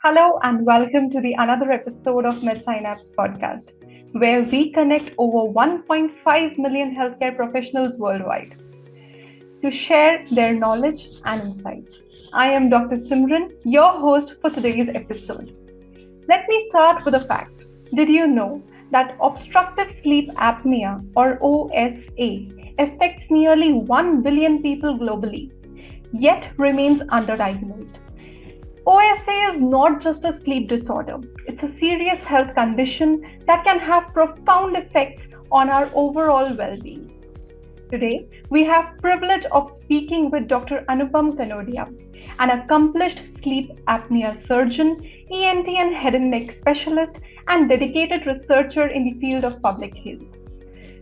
Hello and welcome to the another episode of MedSynapse podcast, where we connect over 1.5 million healthcare professionals worldwide to share their knowledge and insights. I am Dr. Simran, your host for today's episode. Let me start with a fact. Did you know that obstructive sleep apnea or OSA affects nearly 1 billion people globally, yet remains underdiagnosed? OSA is not just a sleep disorder, it's a serious health condition that can have profound effects on our overall well-being. Today, we have privilege of speaking with Dr. Anupam Kanodia, an accomplished sleep apnea surgeon, ENT and head and neck specialist, and dedicated researcher in the field of public health.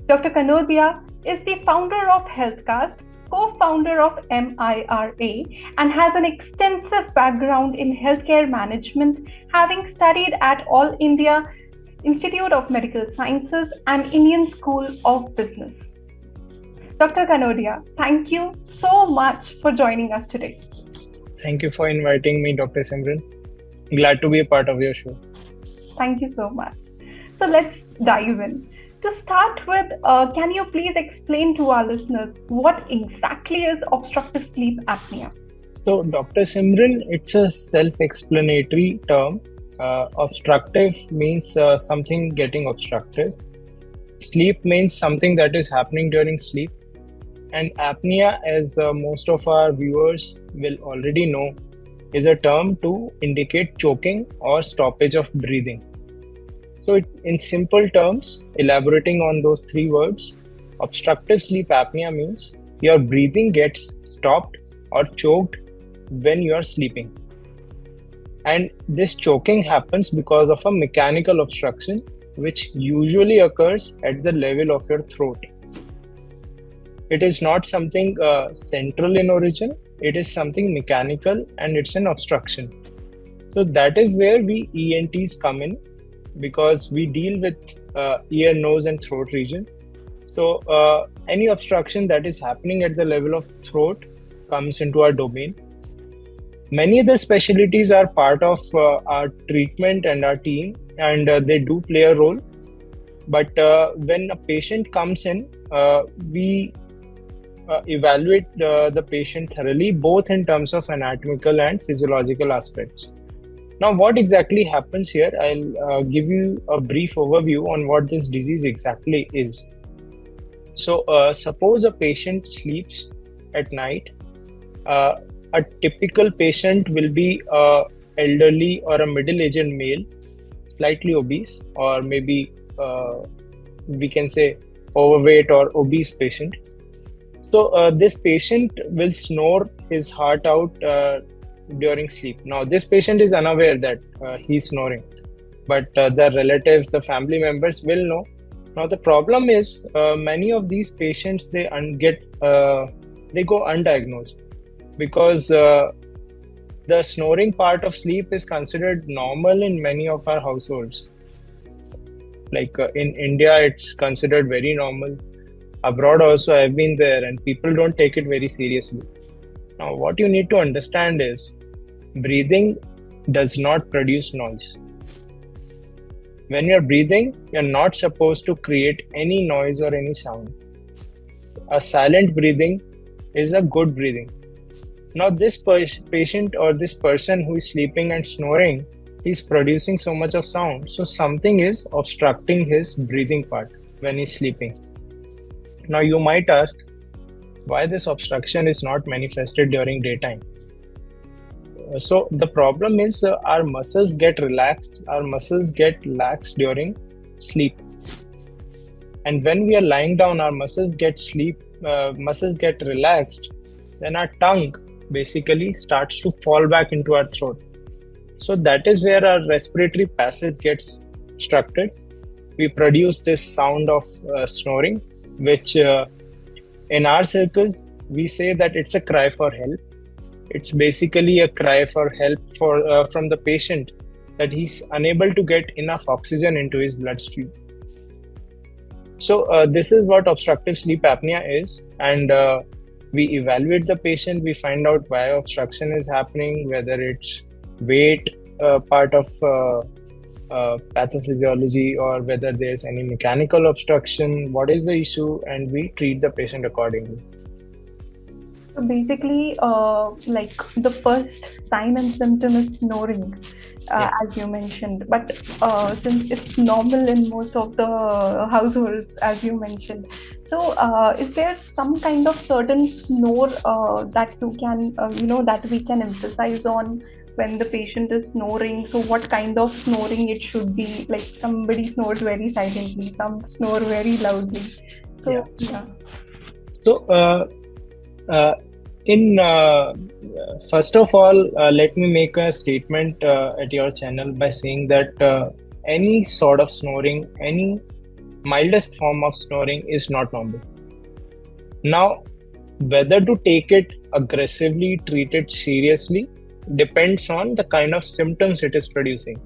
Dr. Kanodia is the founder of HealthCast, co-founder of MIRA, and has an extensive background in healthcare management, having studied at All India Institute of Medical Sciences and Indian School of Business. Dr. Kanodia, thank you so much for joining us today. Thank you for inviting me, Dr. Simran. Glad to be a part of your show. Thank you so much. So let's dive in. To start with, can you please explain to our listeners what exactly is obstructive sleep apnea? So, Dr. Simran, it's a self-explanatory term. Obstructive means something getting obstructed. Sleep means something that is happening during sleep. And apnea, as most of our viewers will already know, is a term to indicate choking or stoppage of breathing. So, in simple terms, elaborating on those three words, obstructive sleep apnea means your breathing gets stopped or choked when you are sleeping. And this choking happens because of a mechanical obstruction, which usually occurs at the level of your throat. It is not something central in origin, it is something mechanical and it's an obstruction. So, that is where we ENTs come in, because we deal with ear, nose and throat region. So any obstruction that is happening at the level of throat comes into our domain. Many other specialties are part of our treatment and our team, and they do play a role. But when a patient comes in, we evaluate the patient thoroughly, both in terms of anatomical and physiological aspects. Now, what exactly happens here? I'll give you a brief overview on what this disease exactly is. So, suppose a patient sleeps at night. A typical patient will be an elderly or a middle-aged male, slightly obese, or maybe we can say overweight or obese patient. So, this patient will snore his heart out during sleep. Now, this patient is unaware that he's snoring, but the relatives, the family members will know. Now, the problem is many of these patients they go undiagnosed, because the snoring part of sleep is considered normal in many of our households. Like in India, it's considered very normal. Abroad also, I've been there, and people don't take it very seriously. Now, what you need to understand is breathing does not produce noise. When you're breathing, you're not supposed to create any noise or any sound. A silent breathing is a good breathing. Now, this patient or this person who is sleeping and snoring, he's producing so much of sound. So, something is obstructing his breathing part when he's sleeping. Now, you might ask, why this obstruction is not manifested during daytime? So the problem is our muscles get relaxed, our muscles get lax during sleep. And when we are lying down, our muscles get relaxed, then our tongue basically starts to fall back into our throat. So that is where our respiratory passage gets obstructed. We produce this sound of snoring, which in our circles, we say that it's a cry for help. It's basically a cry for help from the patient, that he's unable to get enough oxygen into his bloodstream. So this is what obstructive sleep apnea is, and we evaluate the patient, we find out why obstruction is happening, whether it's weight part of pathophysiology, or whether there's any mechanical obstruction, what is the issue, and we treat the patient accordingly. So basically, like the first sign and symptom is snoring, Yeah. as you mentioned. But since it's normal in most of the households, as you mentioned, so is there some kind of certain snore that you can, that we can emphasize on when the patient is snoring? So what kind of snoring it should be? Like somebody snores very silently, some snore very loudly. So yeah. So, first of all, let me make a statement at your channel by saying that any sort of snoring, any mildest form of snoring is not normal. Now, whether to take it aggressively, treat it seriously, depends on the kind of symptoms it is producing.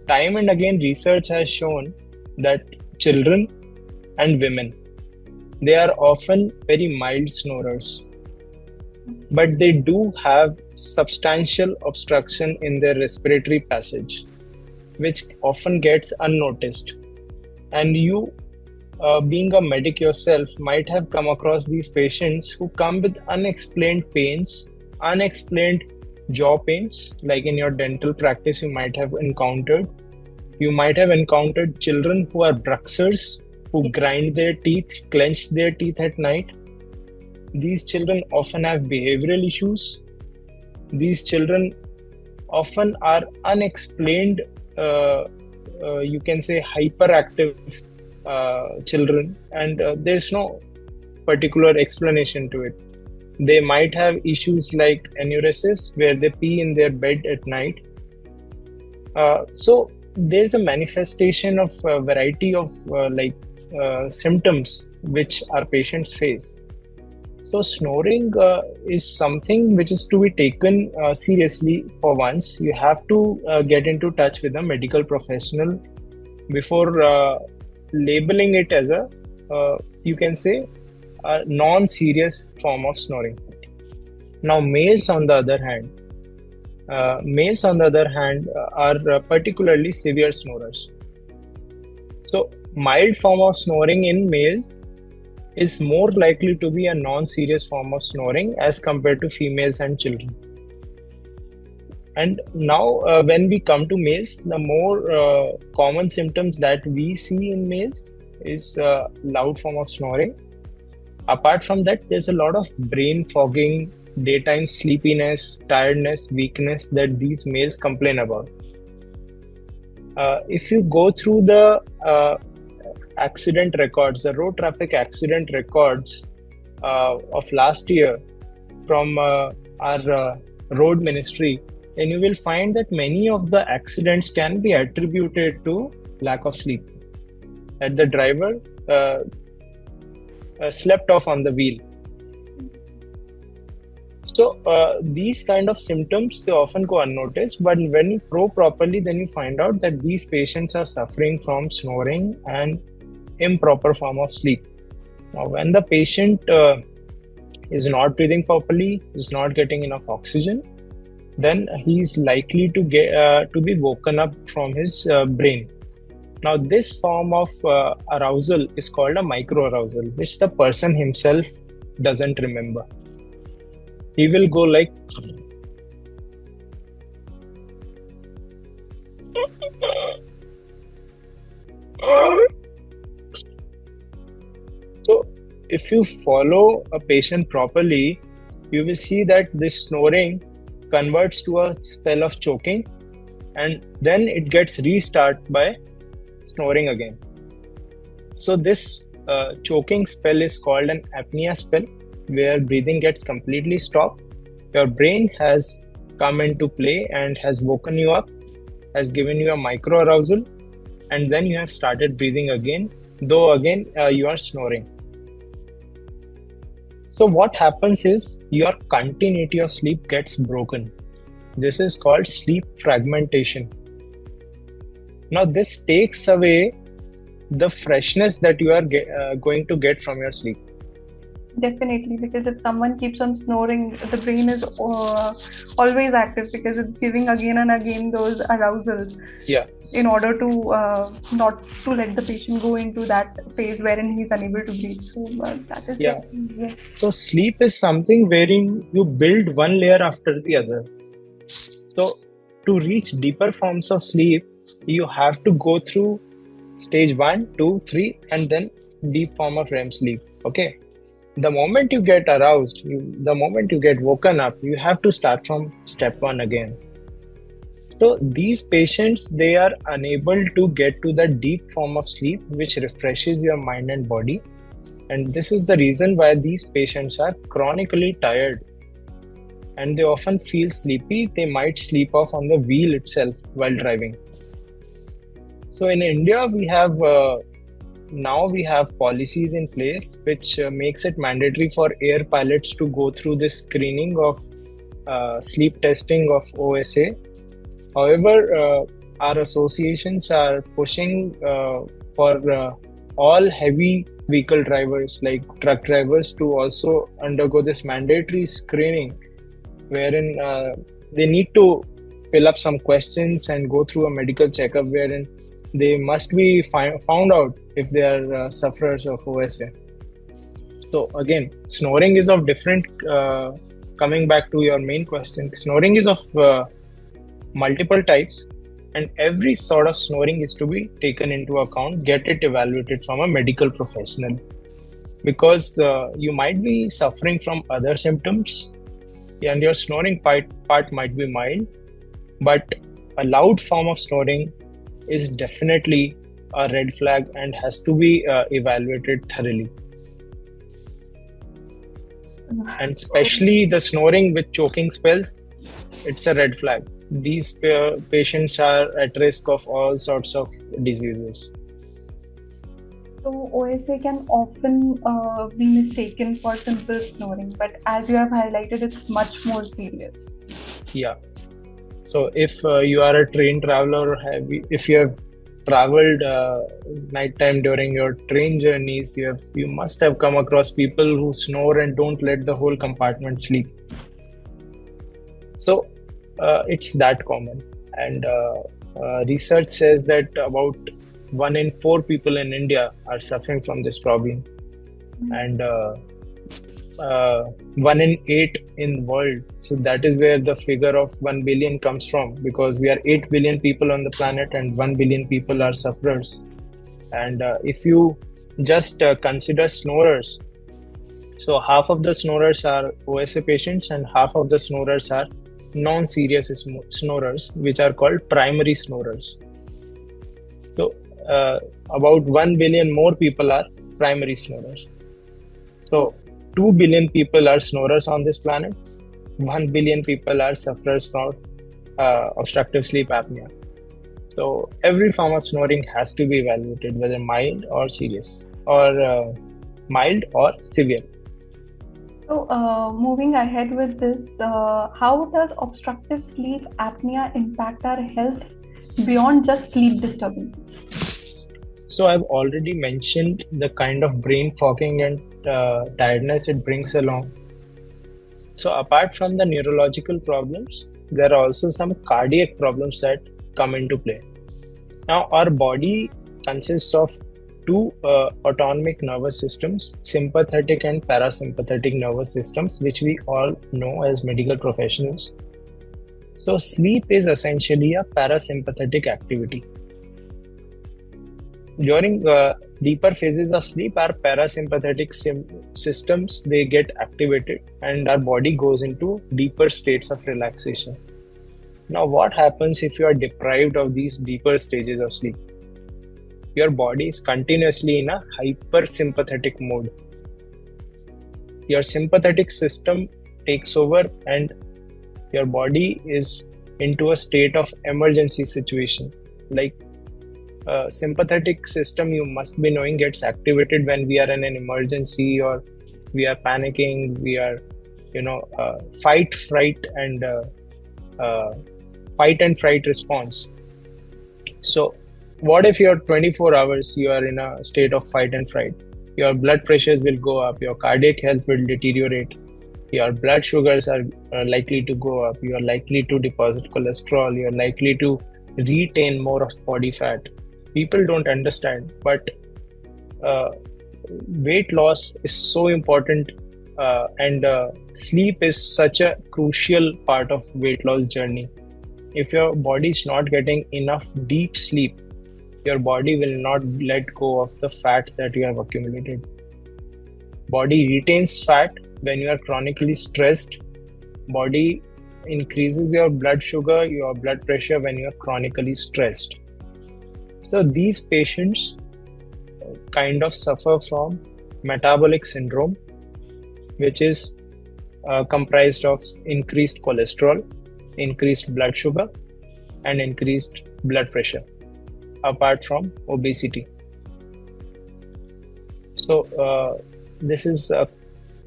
Time and again, research has shown that children and women, they are often very mild snorers, but they do have substantial obstruction in their respiratory passage, which often gets unnoticed. And you, being a medic yourself, might have come across these patients who come with unexplained pains, unexplained jaw pains, like in your dental practice you might have encountered. You might have encountered children who are bruxers, who grind their teeth, clench their teeth at night. These children often have behavioral issues. These children often are unexplained, you can say hyperactive children, and there's no particular explanation to it. They might have issues like enuresis, where they pee in their bed at night. So there's a manifestation of a variety of symptoms which our patients face. So snoring is something which is to be taken seriously. For once, you have to get into touch with a medical professional before labeling it as a, you can say, a non-serious form of snoring. Now, males on the other hand, are particularly severe snorers. So, mild form of snoring in males is more likely to be a non-serious form of snoring as compared to females and children. And now, when we come to males, the more common symptoms that we see in males is loud form of snoring. Apart from that, there's a lot of brain fogging, daytime sleepiness, tiredness, weakness that these males complain about. If you go through the accident records, the road traffic accident records of last year from our road ministry, then you will find that many of the accidents can be attributed to lack of sleep. That the driver slept off on the wheel. So these kind of symptoms, they often go unnoticed, but when you probe properly, then you find out that these patients are suffering from snoring and improper form of sleep. Now, when the patient is not breathing properly, is not getting enough oxygen, then he is likely to get to be woken up from his brain. Now, this form of arousal is called a micro-arousal, which the person himself doesn't remember. He will go like so if you follow a patient properly, you will see that this snoring converts to a spell of choking, and then it gets restarted by snoring again. So this choking spell is called an apnea spell, where breathing gets completely stopped. Your brain has come into play and has woken you up, has given you a micro arousal, and then you have started breathing again, though again you are snoring. So what happens is your continuity of sleep gets broken. This is called sleep fragmentation. Now this takes away the freshness that you are going to get from your sleep. Definitely, because if someone keeps on snoring, the brain is always active because it's giving again and again those arousals Yeah, in order to not to let the patient go into that phase wherein he's unable to breathe. So that is yeah. very, yes. So sleep is something wherein you build one layer after the other. So to reach deeper forms of sleep, you have to go through stage 1, 2, 3, and then deep form of REM sleep. Okay. The moment you get aroused, the moment you get woken up, you have to start from step 1 again. So these patients, they are unable to get to the deep form of sleep, which refreshes your mind and body. And this is the reason why these patients are chronically tired and they often feel sleepy. They might sleep off on the wheel itself while driving. So in India, we have policies in place which makes it mandatory for air pilots to go through this screening of sleep testing of OSA. However, our associations are pushing for all heavy vehicle drivers like truck drivers to also undergo this mandatory screening wherein they need to fill up some questions and go through a medical checkup wherein they must be found out if they are sufferers of OSA. So again, snoring is of different, coming back to your main question, snoring is of multiple types, and every sort of snoring is to be taken into account, get it evaluated from a medical professional, because you might be suffering from other symptoms and your snoring part might be mild, but a loud form of snoring is definitely a red flag and has to be evaluated thoroughly. And especially the snoring with choking spells, it's a red flag. These patients are at risk of all sorts of diseases. So OSA can often be mistaken for simple snoring, but as you have highlighted, it's much more serious. Yeah. So if you are a train traveler, or if you have traveled nighttime during your train journeys, you must have come across people who snore and don't let the whole compartment sleep. So it's that common, and research says that about 1 in 4 people in India are suffering from this problem, and 1 in 8 in the world. So that is where the figure of 1 billion comes from, because we are 8 billion people on the planet and 1 billion people are sufferers. And if you just consider snorers, so half of the snorers are OSA patients and half of the snorers are non-serious snorers, which are called primary snorers. So about 1 billion more people are primary snorers. So 2 billion people are snorers on this planet. 1 billion people are sufferers from obstructive sleep apnea. So every form of snoring has to be evaluated, whether mild or serious, or mild or severe. So moving ahead with this, how does obstructive sleep apnea impact our health beyond just sleep disturbances? So I've already mentioned the kind of brain fogging and tiredness it brings along. So apart from the neurological problems, there are also some cardiac problems that come into play. Now, our body consists of two autonomic nervous systems, sympathetic and parasympathetic nervous systems, which we all know as medical professionals. So sleep is essentially a parasympathetic activity. During deeper phases of sleep, our parasympathetic systems, they get activated and our body goes into deeper states of relaxation. Now, what happens if you are deprived of these deeper stages of sleep? Your body is continuously in a hypersympathetic mode. Your sympathetic system takes over and your body is into a state of emergency situation. Like sympathetic system, you must be knowing, gets activated when we are in an emergency or we are panicking, we are, fight and fright response. So what if you're 24 hours, you are in a state of fight and fright? your blood pressures will go up, your cardiac health will deteriorate, your blood sugars are likely to go up, you are likely to deposit cholesterol, you are likely to retain more of body fat. People don't understand, but weight loss is so important, and sleep is such a crucial part of weight loss journey. If your body is not getting enough deep sleep, your body will not let go of the fat that you have accumulated. Body retains fat when you are chronically stressed. Body increases your blood sugar, your blood pressure when you are chronically stressed. So these patients kind of suffer from metabolic syndrome, which is comprised of increased cholesterol, increased blood sugar, and increased blood pressure, apart from obesity. So this is a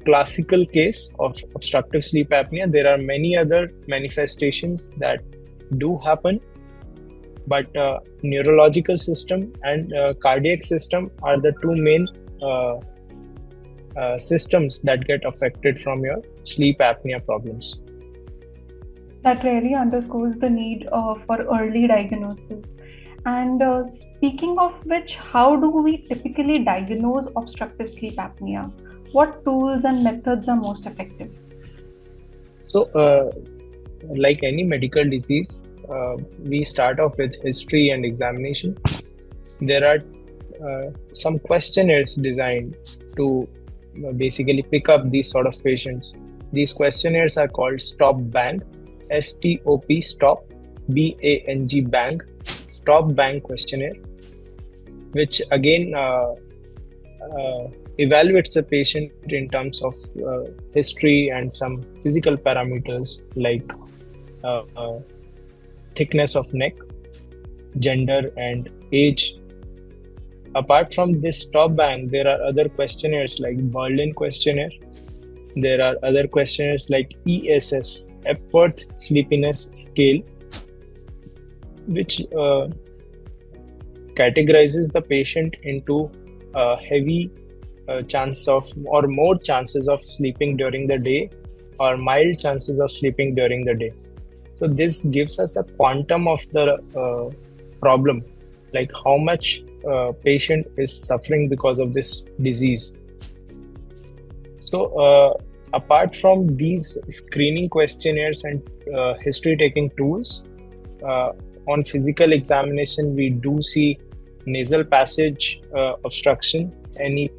classical case of obstructive sleep apnea. There are many other manifestations that do happen, but neurological system and cardiac system are the two main systems that get affected from your sleep apnea problems. That really underscores the need for early diagnosis. And speaking of which, how do we typically diagnose obstructive sleep apnea? What tools and methods are most effective? So, like any medical disease, we start off with history and examination. There are some questionnaires designed to basically pick up these sort of patients. These questionnaires are called STOP Bang, STOP, STOP, BANG, Bang, STOP Bang questionnaire, which again evaluates the patient in terms of history and some physical parameters like thickness of neck, gender, and age. Apart from this STOP Bang, there are other questionnaires like Berlin questionnaire. There are other questionnaires like ESS, Epworth Sleepiness Scale, which categorizes the patient into heavy chance of or more chances of sleeping during the day or mild chances of sleeping during the day. So this gives us a quantum of the problem, like how much patient is suffering because of this disease. So apart from these screening questionnaires and history taking tools, on physical examination we do see nasal passage obstruction, any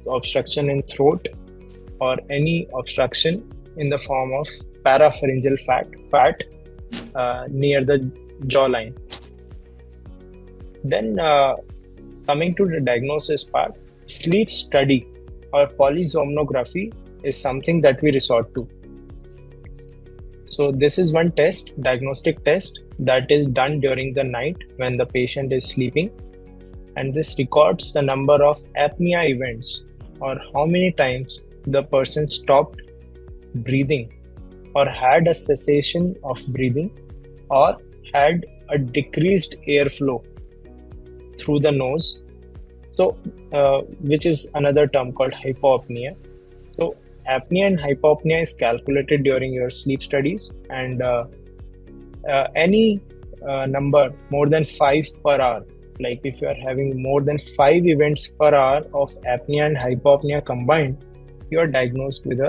obstruction in throat, or any obstruction in the form of parapharyngeal fat near the jawline. Then coming to the diagnosis part, sleep study or polysomnography is something that we resort to. So this is one test, diagnostic test, that is done during the night when the patient is sleeping, and this records the number of apnea events, or how many times the person stopped breathing or had a cessation of breathing or had a decreased airflow through the nose, so which is another term called hypopnea. So apnea and hypopnea is calculated during your sleep studies, and any number more than 5 per hour, like if you are having more than 5 events per hour of apnea and hypopnea combined, you are diagnosed with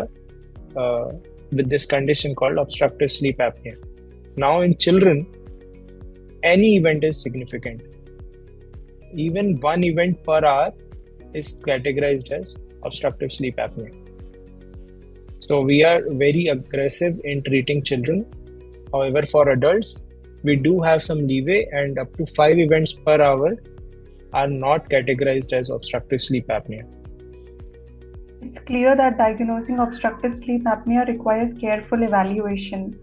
this condition called obstructive sleep apnea. Now in children, any event is significant. Even 1 event per hour is categorized as obstructive sleep apnea. So we are very aggressive in treating children. However, for adults, we do have some leeway, and up to 5 events per hour are not categorized as obstructive sleep apnea. It's clear that diagnosing obstructive sleep apnea requires careful evaluation.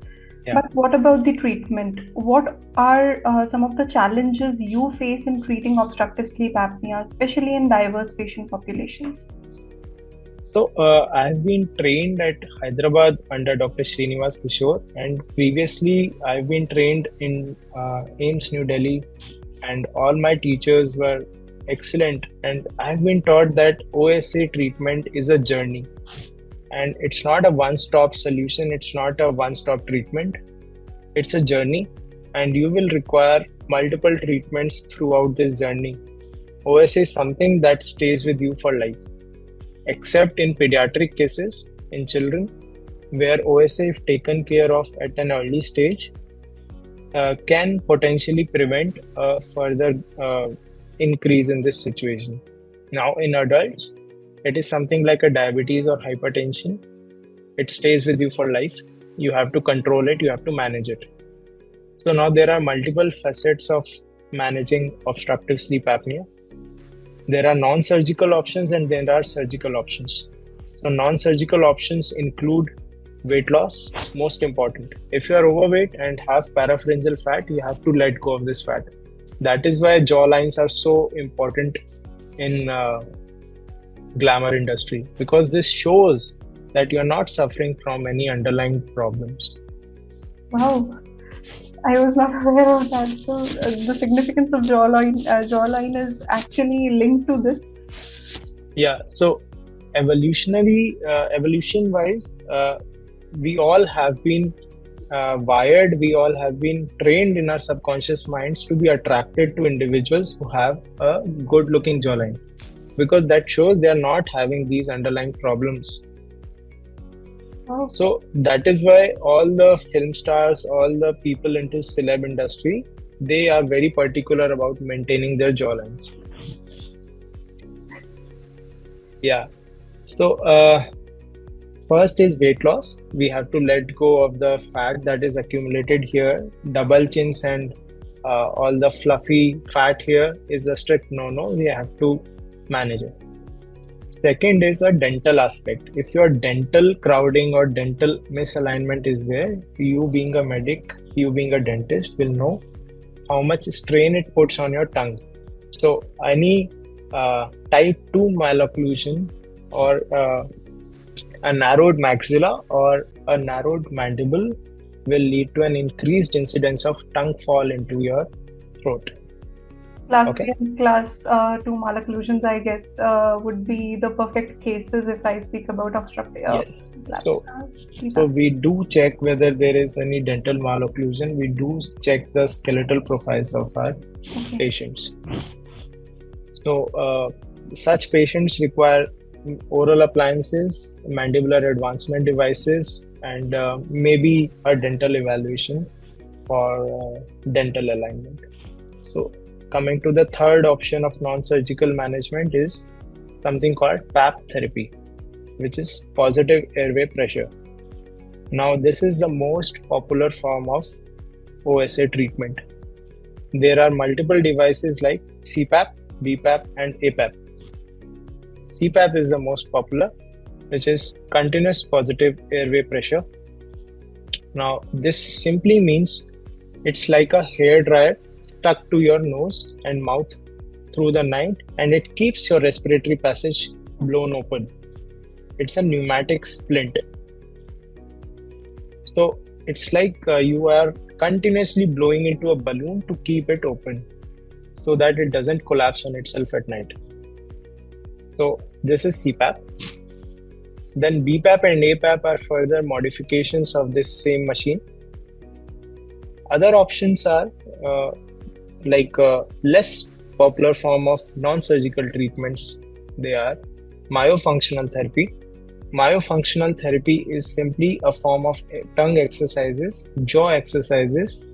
Yeah. But what about the treatment? What are some of the challenges you face in treating obstructive sleep apnea, especially in diverse patient populations? So I've been trained at Hyderabad under Dr. Srinivas Kishore, and previously I've been trained in AIIMS New Delhi, and all my teachers were excellent. And I've been taught that OSA treatment is a journey, and it's not a one-stop solution. It's not a one-stop treatment. It's a journey, and you will require multiple treatments throughout this journey. OSA is something that stays with you for life, except in pediatric cases, in children, where OSA, if taken care of at an early stage, can potentially prevent a further increase in this situation. Now, in adults, it is something like a diabetes or hypertension. It stays with you for life. You have to control it, you have to manage it. So now there are multiple facets of managing obstructive sleep apnea. There are non-surgical options and there are surgical options. So non-surgical options include weight loss, most important. If you are overweight and have parapharyngeal fat, you have to let go of this fat. That is why jaw lines are so important in glamour industry, because this shows that you are not suffering from any underlying problems. Wow, I was not aware of that. So the significance of jawline is actually linked to this. Yeah. So evolution-wise, we all have been wired. We all have been trained in our subconscious minds to be attracted to individuals who have a good-looking jawline, because that shows they are not having these underlying problems. Wow. So that is why all the film stars, all the people into celeb industry, they are very particular about maintaining their jawlines. Yeah. So first is weight loss. We have to let go of the fat that is accumulated here. Double chins and all the fluffy fat here is a strict no-no. We have to manage it. Second is a dental aspect. If your dental crowding or dental misalignment is there, you being a medic, you being a dentist will know how much strain it puts on your tongue. So any type 2 malocclusion or a narrowed maxilla or a narrowed mandible will lead to an increased incidence of tongue fall into your throat. Class C and class 2 malocclusions, I guess, would be the perfect cases if I speak about obstructive. Yes. So we do check whether there is any dental malocclusion. We do check the skeletal profiles of our patients. So such patients require oral appliances, mandibular advancement devices, and maybe a dental evaluation for dental alignment. So coming to the third option of non-surgical management is something called PAP therapy, which is positive airway pressure. Now, this is the most popular form of OSA treatment. There are multiple devices like CPAP, BPAP, and APAP. CPAP is the most popular, which is continuous positive airway pressure. Now, this simply means it's like a hair dryer stuck to your nose and mouth through the night, and it keeps your respiratory passage blown open. It's a pneumatic splint. So it's like you are continuously blowing into a balloon to keep it open so that it doesn't collapse on itself at night. So this is CPAP. Then BPAP and APAP are further modifications of this same machine. Other options are like less popular form of non-surgical treatments. They are myofunctional therapy. Myofunctional therapy is simply a form of tongue exercises, jaw exercises,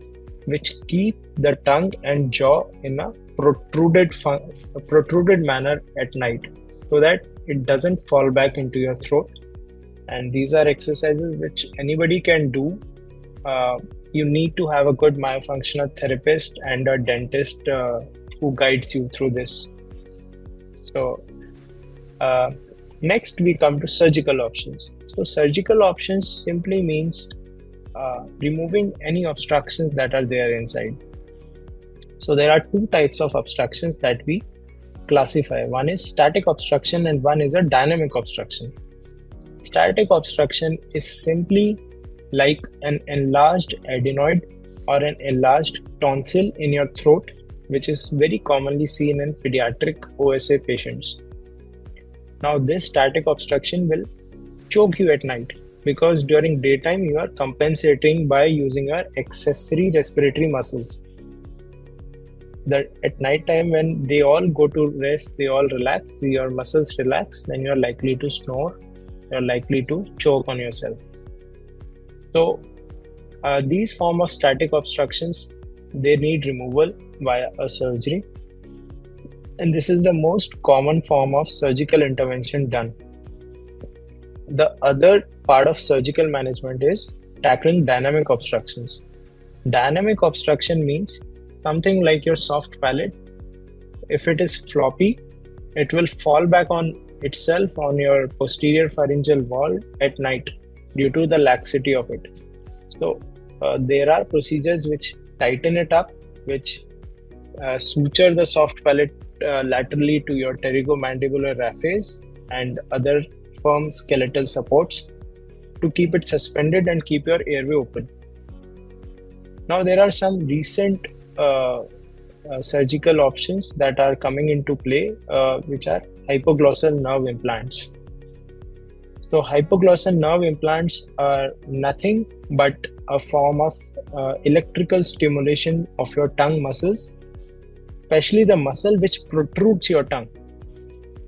which keep the tongue and jaw in a protruded manner at night, so that it doesn't fall back into your throat. And these are exercises which anybody can do. You need to have a good myofunctional therapist and a dentist who guides you through this. So next we come to surgical options. So surgical options simply means removing any obstructions that are there inside. So there are two types of obstructions that we classify. One is static obstruction and one is a dynamic obstruction. Static obstruction is simply like an enlarged adenoid or an enlarged tonsil in your throat, which is very commonly seen in pediatric OSA patients. Now, this static obstruction will choke you at night because during daytime you are compensating by using your accessory respiratory muscles. That at night time, when they all go to rest, they all relax, your muscles relax, then you're likely to snore, you're likely to choke on yourself. So these form of static obstructions, they need removal via a surgery, and this is the most common form of surgical intervention done. The other part of surgical management is tackling dynamic obstructions. Dynamic obstruction means something like your soft palate. If it is floppy, it will fall back on itself on your posterior pharyngeal wall at night due to the laxity of it. So there are procedures which tighten it up, which suture the soft palate laterally to your pterygomandibular raphe and other firm skeletal supports to keep it suspended and keep your airway open. Now, there are some recent surgical options that are coming into play, which are hypoglossal nerve implants. So, hypoglossal nerve implants are nothing but a form of electrical stimulation of your tongue muscles, especially the muscle which protrudes your tongue.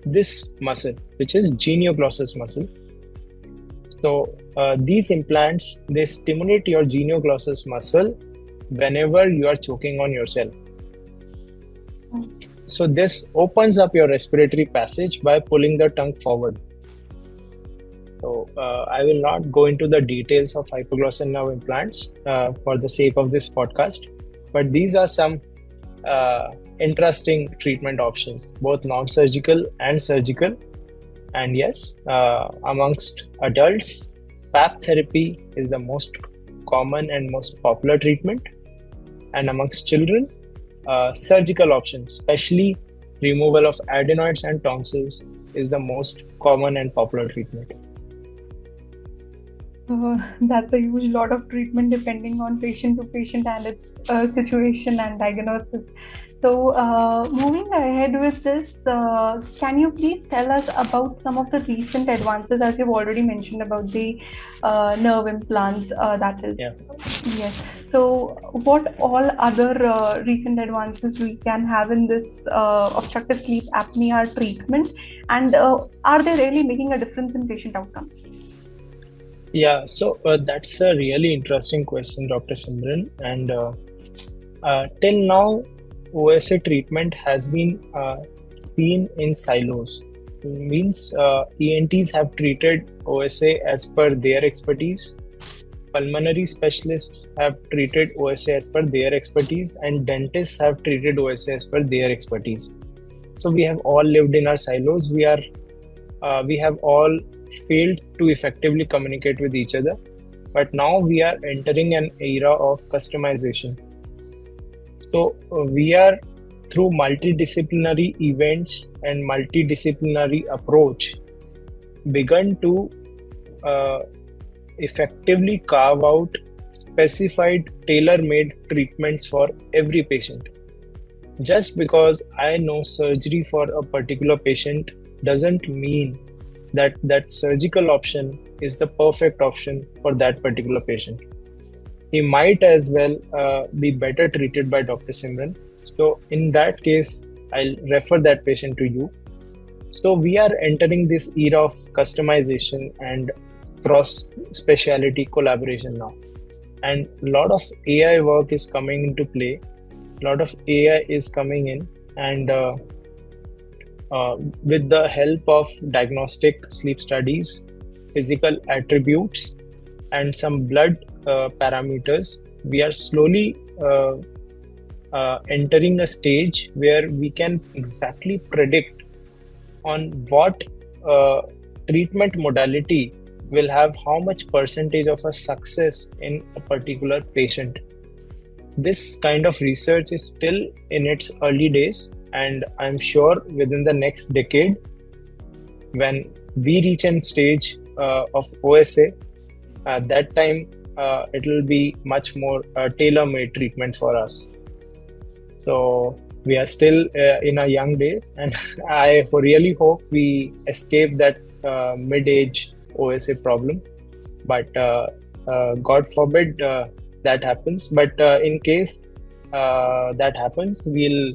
This muscle, which is genioglossus muscle. So these implants, they stimulate your genioglossus muscle whenever you are choking on yourself. So this opens up your respiratory passage by pulling the tongue forward. So I will not go into the details of hypoglossal nerve implants for the sake of this podcast, but these are some interesting treatment options, both non-surgical and surgical. And yes, amongst adults, PAP therapy is the most common and most popular treatment. And amongst children, surgical option, especially removal of adenoids and tonsils, is the most common and popular treatment. That's a huge lot of treatment depending on patient to patient and its situation and diagnosis. So moving ahead with this, can you please tell us about some of the recent advances, as you've already mentioned about the nerve implants, that is. Yeah. Yes. So what all other recent advances we can have in this obstructive sleep apnea treatment, and are they really making a difference in patient outcomes? Yeah, so that's a really interesting question, Dr. Simran. And till now, OSA treatment has been seen in silos. Means ENTs have treated OSA as per their expertise, pulmonary specialists have treated OSA as per their expertise, and dentists have treated OSA as per their expertise. So we have all lived in our silos. We have all failed to effectively communicate with each other, but now we are entering an era of customization. So we are, through multidisciplinary events and multidisciplinary approach, begun to effectively carve out specified tailor-made treatments for every patient. Just because I know surgery for a particular patient doesn't mean that surgical option is the perfect option for that particular patient. He might as well be better treated by Dr. Simran. So in that case, I'll refer that patient to you. So we are entering this era of customization and cross-speciality collaboration now. And a lot of AI work is coming into play. A lot of AI is coming in, and with the help of diagnostic sleep studies, physical attributes, and some blood parameters, we are slowly entering a stage where we can exactly predict on what treatment modality will have how much percentage of a success in a particular patient. This kind of research is still in its early days, and I'm sure within the next decade, when we reach a stage of OSA, at that time it will be much more tailor-made treatment for us. So We are still in our young days, and I really hope we escape that mid-age OSA problem. But God forbid that happens. But in case that happens, we'll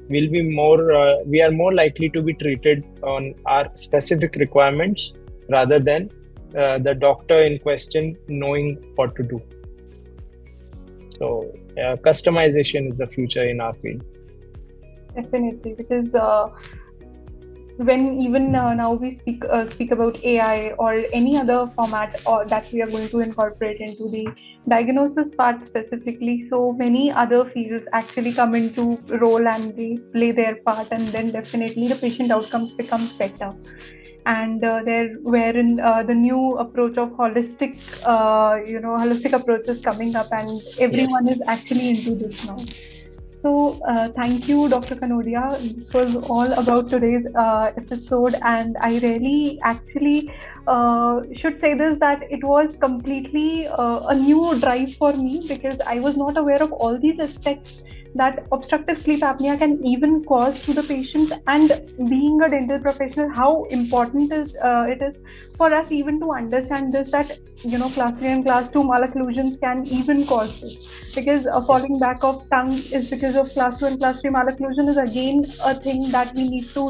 be more we are more likely to be treated on our specific requirements rather than the doctor in question knowing what to do. So customization is the future in our field. Definitely, because when even now we speak about AI or any other format or that we are going to incorporate into the diagnosis part specifically, so many other fields actually come into role and they play their part, and then definitely the patient outcomes becomes better. And there wherein the new approach of holistic approach is coming up, and everyone Yes. is actually into this now. So, thank you, Dr. Kanodia. This was all about today's episode, and I really actually should say this, that it was completely a new drive for me, because I was not aware of all these aspects that obstructive sleep apnea can even cause to the patients. And being a dental professional, how important it is for us even to understand this, that class 3 and class 2 malocclusions can even cause this, because falling back of tongue is because of class 2 and class 3 malocclusion is again a thing that we need to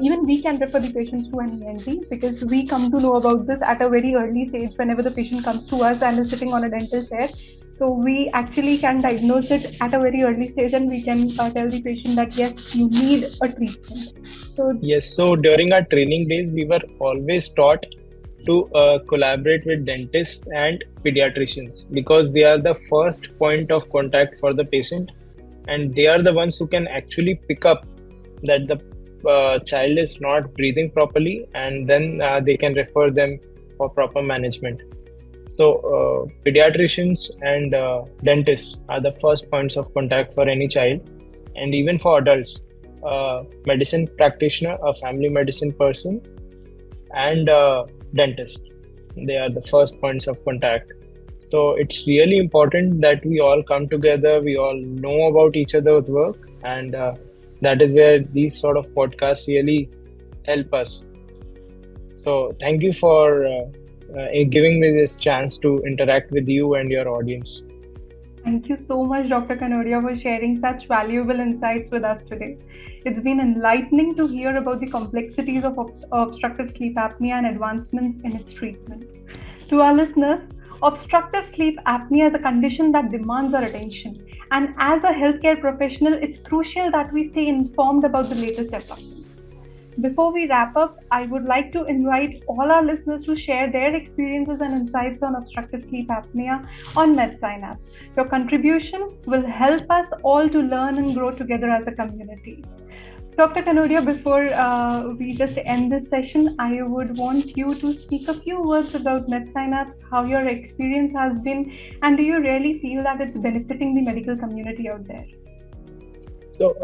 even we can refer the patients to an ENT, because we come to know about this at a very early stage whenever the patient comes to us and is sitting on a dental chair. So we actually can diagnose it at a very early stage, and we can tell the patient that yes, you need a treatment. So Yes, so during our training days, we were always taught to collaborate with dentists and pediatricians, because they are the first point of contact for the patient, and they are the ones who can actually pick up that the child is not breathing properly, and then they can refer them for proper management. So pediatricians and dentists are the first points of contact for any child, and even for adults. Medicine practitioner, a family medicine person, and dentist. They are the first points of contact. So it's really important that we all come together, we all know about each other's work, and that is where these sort of podcasts really help us. So thank you for giving me this chance to interact with you and your audience. thank you so much, Dr. Kanodia, for sharing such valuable insights with us today. It's been enlightening to hear about the complexities of obstructive sleep apnea and advancements in its treatment. To our listeners, obstructive sleep apnea is a condition that demands our attention. And as a healthcare professional, it's crucial that we stay informed about the latest developments. Before we wrap up, I would like to invite all our listeners to share their experiences and insights on obstructive sleep apnea on MedSynapse. Your contribution will help us all to learn and grow together as a community. Dr. Kanodia, before we just end this session, I would want you to speak a few words about MedSynapse, how your experience has been, and do you really feel that it's benefiting the medical community out there? So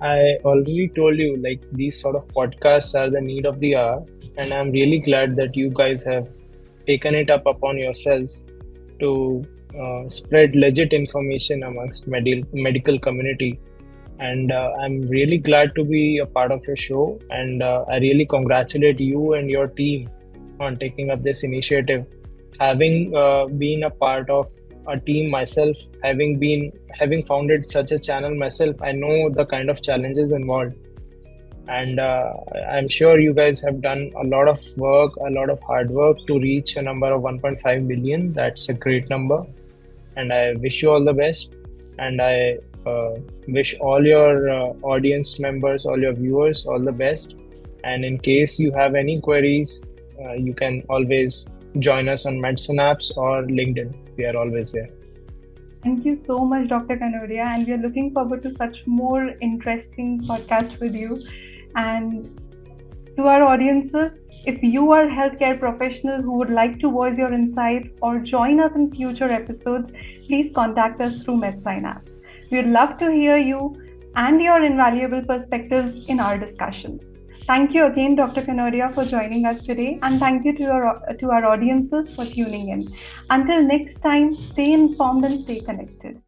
I already told you, like, these sort of podcasts are the need of the hour, and I'm really glad that you guys have taken it up upon yourselves to spread legit information amongst medical community. And I'm really glad to be a part of your show, and I really congratulate you and your team on taking up this initiative. Having been a part of a team myself, having founded such a channel myself, I know the kind of challenges involved, and I'm sure you guys have done a lot of work, a lot of hard work to reach a number of 1.5 million. That's a great number, and I wish you all the best, and I wish all your audience members, all your viewers, all the best. And in case you have any queries, you can always join us on MedSynapse or LinkedIn. We are always there. Thank you so much, Dr. Kanodia, and we are looking forward to such more interesting podcasts with you. And to our audiences, if you are a healthcare professional who would like to voice your insights or join us in future episodes, please contact us through MedSynapse. We would love to hear you and your invaluable perspectives in our discussions. Thank you again, Dr. Kanodia, for joining us today, and thank you to our audiences for tuning in. Until next time, stay informed and stay connected.